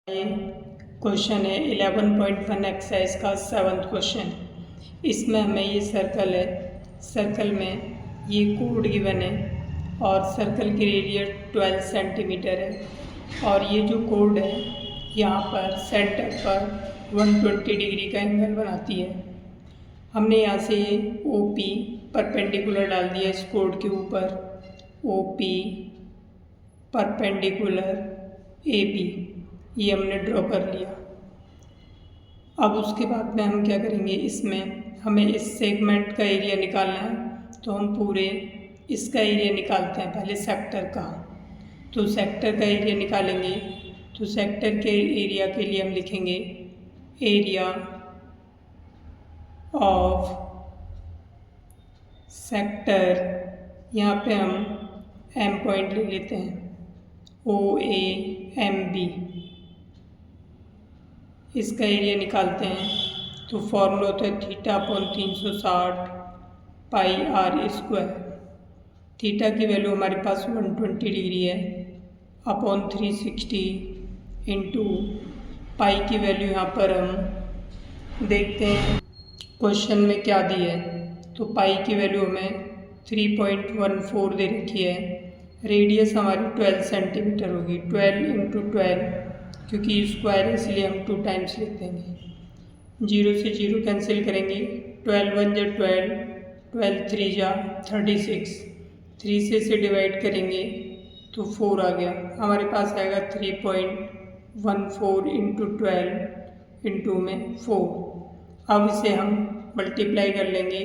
ये क्वेश्चन है 11.1 एक्सरसाइज का 7th क्वेश्चन। इसमें हमें ये सर्कल है, सर्कल में ये कोड गिवन है और सर्कल की रेडियस 12 सेंटीमीटर है और ये जो कोड है यहाँ पर सेंटर पर 120 डिग्री का एंगल बनाती है। हमने यहाँ से ये OP परपेंडिकुलर डाल दिया इस कोड के ऊपर, OP परपेंडिकुलर AB ये हमने ड्रॉ कर लिया। अब उसके बाद में हम क्या करेंगे, इसमें हमें इस सेगमेंट का एरिया निकालना है तो हम पूरे इसका एरिया निकालते हैं पहले सेक्टर का। तो सेक्टर का एरिया निकालेंगे तो सेक्टर के एरिया के लिए हम लिखेंगे एरिया ऑफ सेक्टर। यहाँ पे हम M पॉइंट ले लेते हैं, OAMB इसका एरिया निकालते हैं तो फॉर्मूला होता है θ/360 पाई r स्क्वायर। थीटा की वैल्यू हमारे पास 120 डिग्री है अपॉन 360 इंटू पाई की वैल्यू यहाँ पर हम देखते हैं क्वेश्चन में क्या दी है। तो पाई की वैल्यू हमें 3.14 दे रखी है। रेडियस हमारी 12 सेंटीमीटर होगी, 12 इंटू 12 क्योंकि स्क्वायर है इसलिए हम 2 टाइम्स लिख देंगे। 0 से 0 कैंसिल करेंगे, 12 1 जा 12, 12 3 जा 36, 3 से इसे डिवाइड करेंगे तो 4 आ गया। हमारे पास आएगा 3.14 इंटू 12 इंटू में 4। अब इसे हम मल्टीप्लाई कर लेंगे,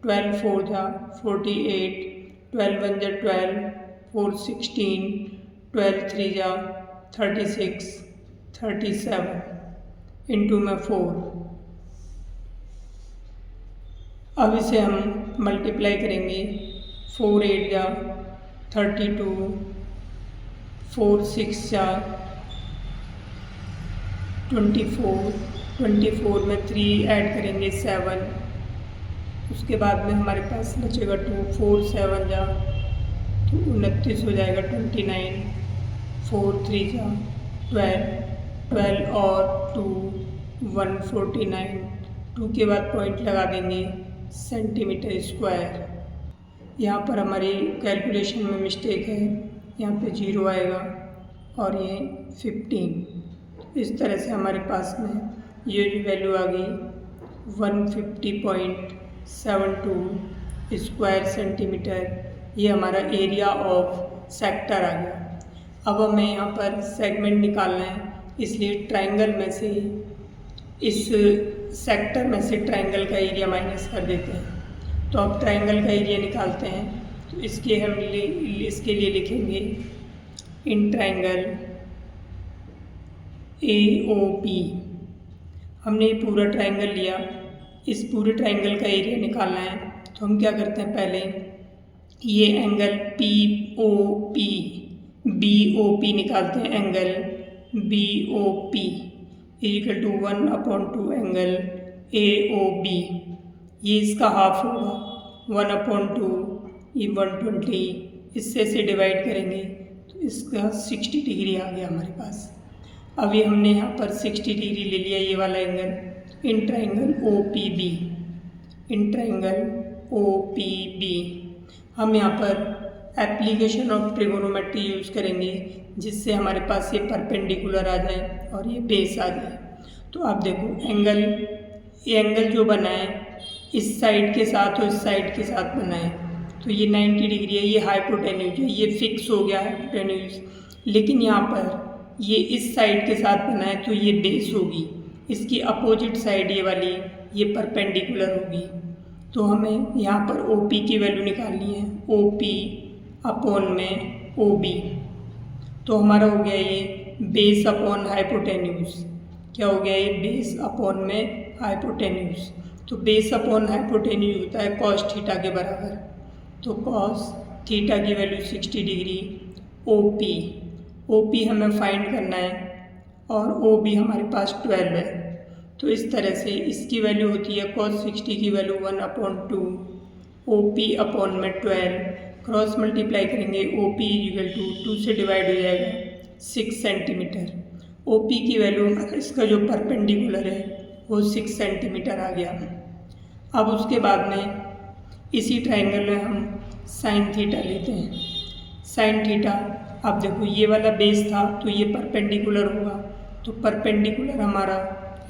12 4 जा 48, 12 1 जा 12, 4 16, 12 3 जा 36, 37 इंटू में 4। अब इसे हम मल्टीप्लाई करेंगे, 4 8 जा 32, 4 6 जा 24, 24 में 3 ऐड करेंगे 7, उसके बाद में हमारे पास बचेगा 2, 4 7 जा तो 29 हो जाएगा 29, 4 3 जा 12, 12 और 2 149, 2 के बाद पॉइंट लगा देंगे सेंटीमीटर स्क्वायर। यहाँ पर हमारी कैलकुलेशन में मिस्टेक है, यहाँ पे 0 आएगा और ये 15। इस तरह से हमारे पास में ये जो वैल्यू आ गई 150.72 स्क्वायर सेंटीमीटर, ये हमारा एरिया ऑफ सेक्टर आ गया। अब हमें यहाँ पर सेगमेंट निकालना है, इसलिए ट्रायंगल में से इस सेक्टर में से ट्रायंगल का एरिया माइनस कर देते हैं। तो अब ट्रायंगल का एरिया निकालते हैं तो इसके लिए लिखेंगे इन ट्रायंगल AOP। हमने ये पूरा ट्रायंगल लिया, इस पूरे ट्रायंगल का एरिया निकालना है तो हम क्या करते हैं, पहले ये एंगल POP BOP निकालते हैं। Angle BOP equal to 1/2 angle AOB, ये इसका हाफ होगा 1/2, ये 120, इससे से डिवाइड करेंगे तो इसका 60 डिग्री आ गया हमारे पास। अभी हमने यहाँ पर 60 डिग्री ले लिया ये वाला angle in triangle OPB, in triangle OPB। हम यहाँ पर एप्लीकेशन ऑफ ट्रिगोनोमेट्री यूज़ करेंगे जिससे हमारे पास ये परपेंडिकुलर आ जाए और ये बेस आ जाए। तो आप देखो ये एंगल जो बना है इस साइड के साथ और इस साइड के साथ बना है तो ये 90 डिग्री है, ये हाइपोटेन्यूज है, ये फिक्स हो गया हाइपोटेन्यूज। लेकिन यहाँ पर ये इस साइड के साथ बना है तो ये बेस होगी, इसकी अपोजिट साइड ये वाली ये परपेंडिकुलर होगी। तो हमें यहाँ पर OP की वैल्यू निकालनी है, OP अपॉन में OB। तो हमारा हो गया ये बेस अपॉन हाइपोटेन्यूज। क्या हो गया, ये बेस अपॉन में हाइपोटेन्यूज। तो बेस अपॉन हाइपोटेन्यूज होता है cos थीटा के बराबर। तो cos थीटा की वैल्यू 60 डिग्री, OP हमें फाइंड करना है और OB हमारे पास 12 है। तो इस तरह से इसकी वैल्यू होती है cos 60 की वैल्यू 1/2, OP अपॉन में 12, क्रॉस मल्टीप्लाई करेंगे OP इक्वल टू 2 से डिवाइड हो जाएगा 6 सेंटीमीटर OP की वैल्यू इसका जो परपेंडिकुलर है वो 6 सेंटीमीटर आ गया। अब उसके बाद में इसी ट्राइंगल में हम साइन थीटा लेते हैं। साइन थीटा, अब देखो ये वाला बेस था तो ये परपेंडिकुलर होगा, तो परपेंडिकुलर हमारा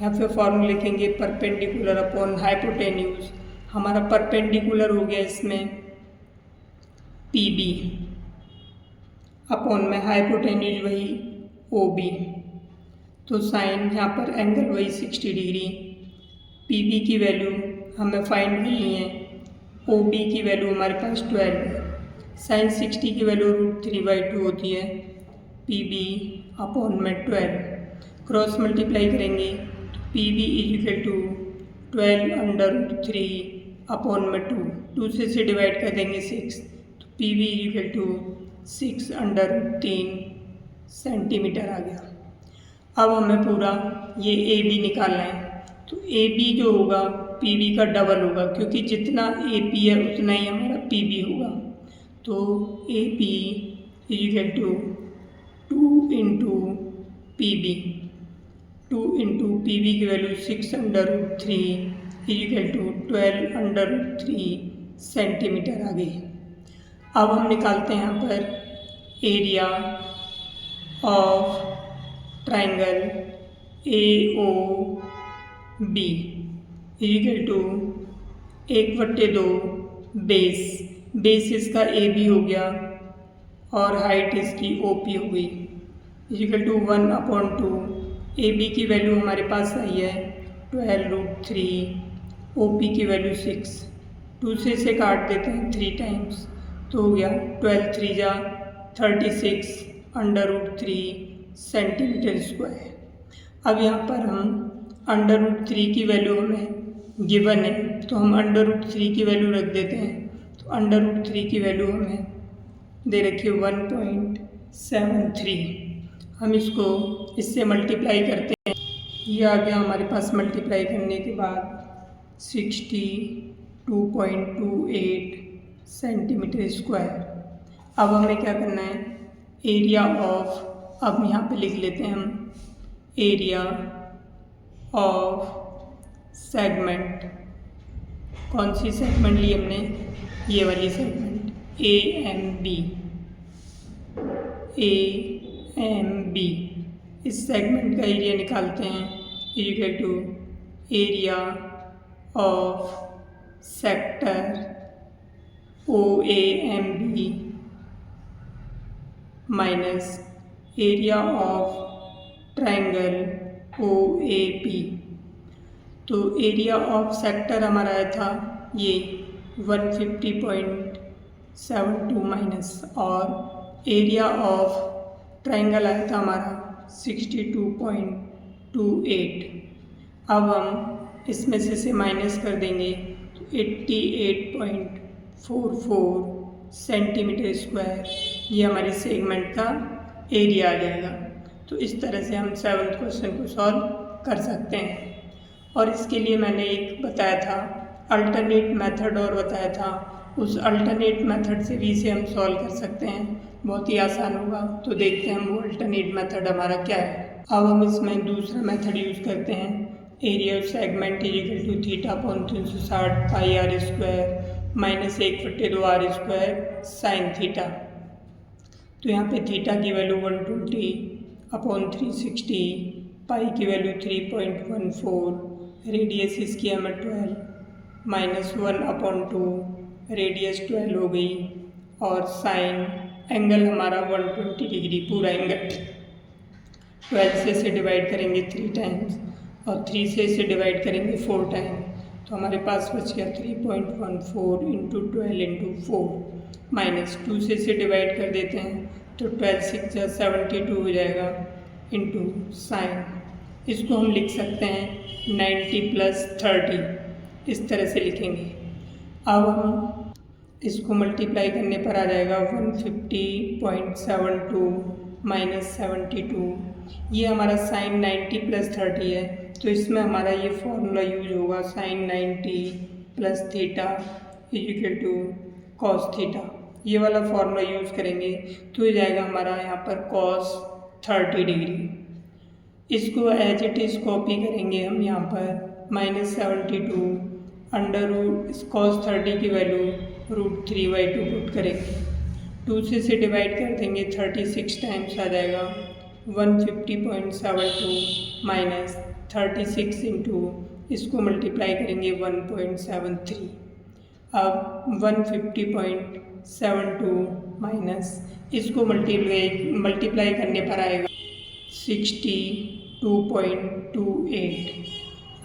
यहाँ पे फॉर्मूला लिखेंगे परपेंडिकुलर अपॉन हाइपोटेन्यूज। हमारा परपेंडिकुलर हो गया इसमें PB अपॉन में हाइपोटेन्यूज वही OB। तो साइन यहाँ पर एंगल वही 60 डिग्री। PB की वैल्यू हमें फाइंड करनी है, OB की वैल्यू हमारे पास 12 है। साइन 60 की वैल्यू √3/2 होती है, PB अपॉन में 12। क्रॉस मल्टीप्लाई करेंगे तो PB इक्वल टू 12√3 अपॉन में 2 से डिवाइड कर देंगे 6, तो PB इक्वल टू 6√3 सेंटीमीटर आ गया। अब हमें पूरा ये AB निकालना है, तो AB जो होगा PB का डबल होगा, क्योंकि जितना AP है उतना ही हमारा PB होगा। तो AP equal to 2 into PB, 2 into PB की वैल्यू 6√3 इक्वल टू 12√3 सेंटीमीटर आ गई। अब हम निकालते हैं यहाँ पर area of triangle AOB equal to 1/2 base इसका AB हो गया और हाइट इसकी OP हो गई इक्वल टू 1/2। AB की वैल्यू हमारे पास आई है 12√3, OP की वैल्यू 6, 2 से इसे काट देते हैं 3 टाइम्स, तो हो गया 12 3 जा 36√3 सेंटीमीटर स्क्वायर। अब यहाँ पर हम √3 की वैल्यू हमें गिवन है, तो हम √3 की वैल्यू रख देते हैं। तो √3 की वैल्यू हमें दे रखी है 1.73। हम इसको इससे मल्टीप्लाई करते हैं, ये आ गया हमारे पास। मल्टीप्लाई करने के बाद 62.28 सेंटीमीटर स्क्वायर। अब हमें क्या करना है, एरिया ऑफ, अब यहाँ पे लिख लेते हैं हम एरिया ऑफ सेगमेंट। कौन सी सेगमेंट ली हमने, ये वाली सेगमेंट AMB। इस सेगमेंट का एरिया निकालते हैं equal to area of sector OAMB minus area of triangle OAP। तो एरिया ऑफ सेक्टर हमारा आया था ये 150.72 माइनस, और एरिया ऑफ ट्राइंगल आया था हमारा 62.28। अब हम इसमें से माइनस कर देंगे तो 88.44 सेंटीमीटर स्क्वायर ये हमारी सेगमेंट का एरिया आ जाएगा। तो इस तरह से हम 7th क्वेश्चन को सॉल्व कर सकते हैं। और इसके लिए मैंने एक बताया था अल्टरनेट मेथड, और बताया था उस अल्टरनेट मेथड से भी इसे हम सॉल्व कर सकते हैं, बहुत ही आसान होगा। तो देखते हैं वो अल्टरनेट मेथड हमारा क्या है। अब हम इसमें दूसरा मेथड यूज़ करते हैं, area of segment equal to theta upon 360 pi r square minus 1/2 r square sine theta. तो यहाँ पे थीटा की वैल्यू 120 अपॉन 360, पाई की वैल्यू 3.14, रेडियस इसकी हमें 12 माइनस 1/2, रेडियस 12 हो गई, और साइन एंगल हमारा 120 डिग्री, पूरा एंगल 12 से इसे डिवाइड करेंगे 3 टाइम्स, और 3 से इसे डिवाइड करेंगे 4 टाइम, तो हमारे पास बच गया 3.14 इंटू 12 इंटू 4 माइनस 2 से इसे डिवाइड कर देते हैं, तो 12 6 72 हो जाएगा इंटू साइन। इसको हम लिख सकते हैं 90 + 30, इस तरह से लिखेंगे। अब हम इसको मल्टीप्लाई करने पर आ जाएगा 150.72 माइनस 72। ये हमारा साइन 90 + 30 है, तो इसमें हमारा ये फॉर्मूला यूज होगा, sine 90 + theta equal to cos theta. ये वाला फॉर्मूला यूज़ करेंगे तो ये जाएगा हमारा यहाँ पर cos 30 डिग्री। इसको एज इट इज़ कॉपी करेंगे हम यहाँ पर -72 अंडर रूट कॉस 30 की वैल्यू √3/2 पुट करेंगे। 2 से इसे डिवाइड कर देंगे 36 टाइम्स आ जाएगा 150.72 माइनस 36 इंटू इसको मल्टीप्लाई करेंगे 1.73। अब 150.72 माइनस इसको मल्टीप्लाई करने पर आएगा 62.28।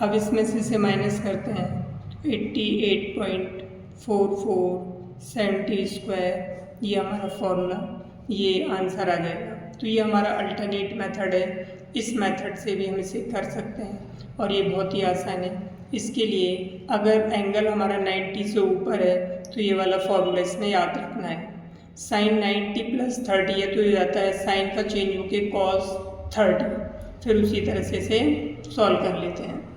अब इसमें से इसे माइनस करते हैं 88.44 स्क्वायर, ये हमारा फॉर्मूला, ये आंसर आ जाएगा। तो ये हमारा अल्टरनेट मेथड है। इस मेथड से भी हम इसे कर सकते हैं और ये बहुत ही आसान है। इसके लिए अगर एंगल हमारा 90 से ऊपर है तो ये वाला फॉर्मूला इसमें याद रखना है। साइन 90 + 30 है तो ये जाता है साइन का चेंज होके cos 30। फिर उसी तरह से इसे सॉल्व कर लेते हैं।